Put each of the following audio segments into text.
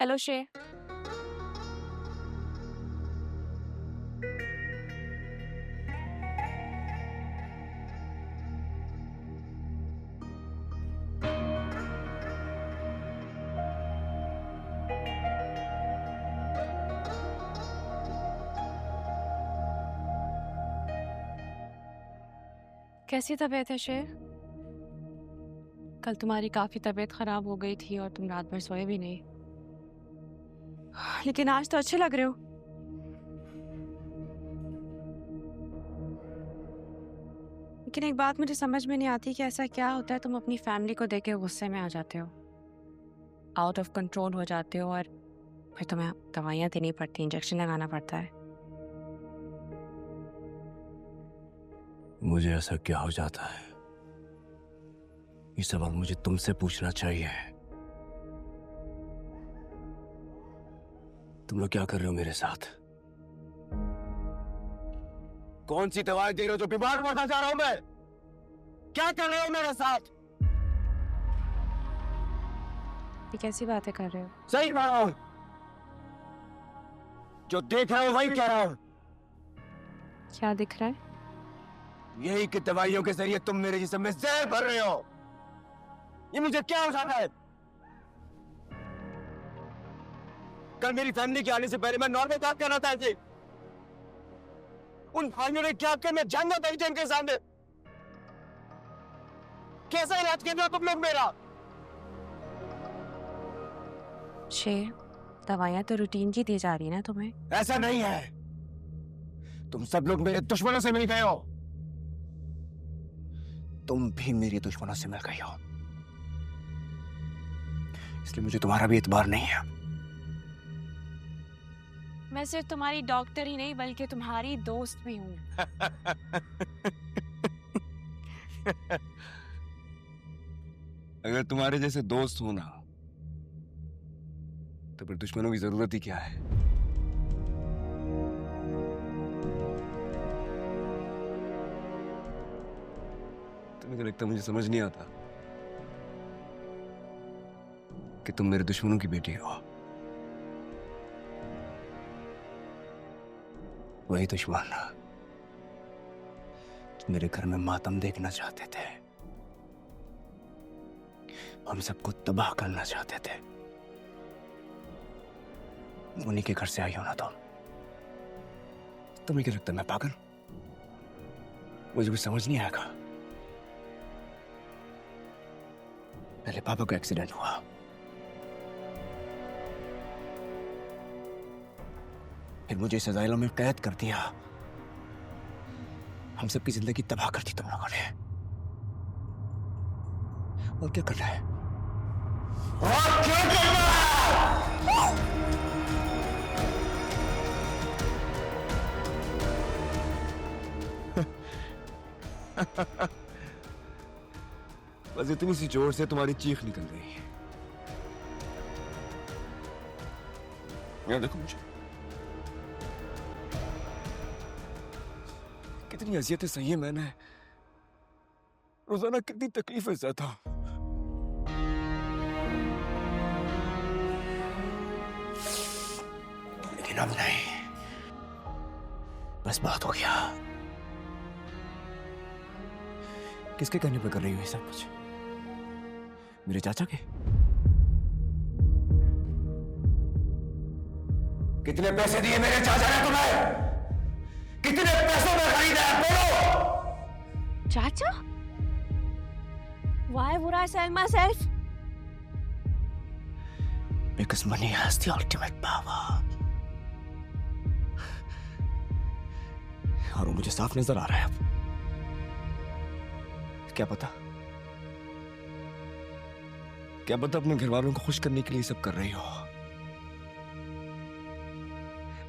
Hello शे। कैसी तबीयत है शे? कल तुम्हारी काफी तबीयत खराब हो गई थी और तुम रात भर सोए भी नहीं, लेकिन आज तो अच्छे लग रहे हो। लेकिन एक बात मुझे समझ में नहीं आती कि ऐसा क्या होता है तुम अपनी फैमिली को देख के गुस्से में आ जाते हो, आउट ऑफ कंट्रोल हो जाते हो और फिर तुम्हें दवाइयाँ देनी पड़ती, इंजेक्शन लगाना पड़ता है। मुझे ऐसा क्या हो जाता है, ये सवाल मुझे तुमसे पूछना चाहिए। तुम लोग क्या कर रहे हो मेरे साथ? कौन सी दवाई दे रहे हो जो बीमार पड़ना चाह रहा हूं मैं? क्या कर रहे हो मेरे साथ? ये कैसी बातें कर रहे हो? सही कह रहा हूं, जो देख रहा हूं वही कह रहा हूं। क्या दिख रहा है? यही कि दवाइयों के जरिए तुम मेरे जिस्म में जहर भर रहे हो। ये मुझे क्या हो जाता है? कल मेरी फैमिली के आने से पहले मैं नॉर्मल बात कर रहा था ऐसे। उन भाइयों ने क्या कर मैं जानना था इनके सामने। कैसा इलाज कर रहे हो तुम लोग मेरा? शे, दवाइयाँ तो रूटीन की दी जा रही है ना तुम्हें। ऐसा नहीं है, तुम सब लोग मेरे दुश्मनों से मिल गए हो। तुम भी मेरे दुश्मनों से मिल गई हो, इसलिए मुझे तुम्हारा भी एतबार नहीं है। मैं सिर्फ तुम्हारी डॉक्टर ही नहीं बल्कि तुम्हारी दोस्त भी हूँ। अगर तुम्हारे जैसे दोस्त हो ना, तो फिर दुश्मनों की जरूरत ही क्या है? तुम्हें क्या लगता मुझे समझ नहीं आता कि तुम मेरे दुश्मनों की बेटी हो? वही दुश्मन जो मेरे घर में मातम देखना चाहते थे, हम सबको तबाह करना चाहते थे। उन्हीं के घर से आई हो ना तुम। तुम्हें क्या लगता है मैं पागल? मुझे कुछ समझ नहीं आएगा। पहले पापा को एक्सीडेंट हुआ, फिर मुझे इस अजाइलम में कैद कर दिया। हम सबकी जिंदगी तबाह कर दी तुम लोगों ने। और क्या करना है? और क्या करना है? बस इतनी सी जोर से तुम्हारी चीख निकल गई। यार देखो मुझे कितनी अजियतें सही है मैंने, रोजाना कितनी तकलीफें सहता। लेकिन अब नहीं, बस बात हो गया। किसके कहने पर कर रही हो ये सब कुछ? मेरे चाचा के? कितने पैसे दिए मेरे चाचा ने तुम्हें? कितने पैसों में खरीदा है? बोलो। चाचा? Why would I sell myself? Because money has the ultimate power. और वो मुझे साफ नजर आ रहा है अब। क्या पता अपने घर वालों को खुश करने के लिए सब कर रही हो।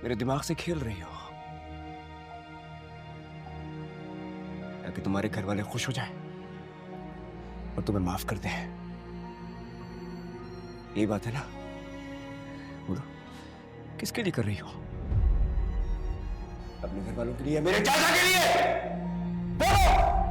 मेरे दिमाग से खेल रही हो ताकि तुम्हारे घर वाले खुश हो जाएं और तुम्हें माफ कर दें। यही बात है ना? बोलो, किसके लिए कर रही हो? अपने घर वालों के लिए, मेरे चाचा के लिए? बोलो।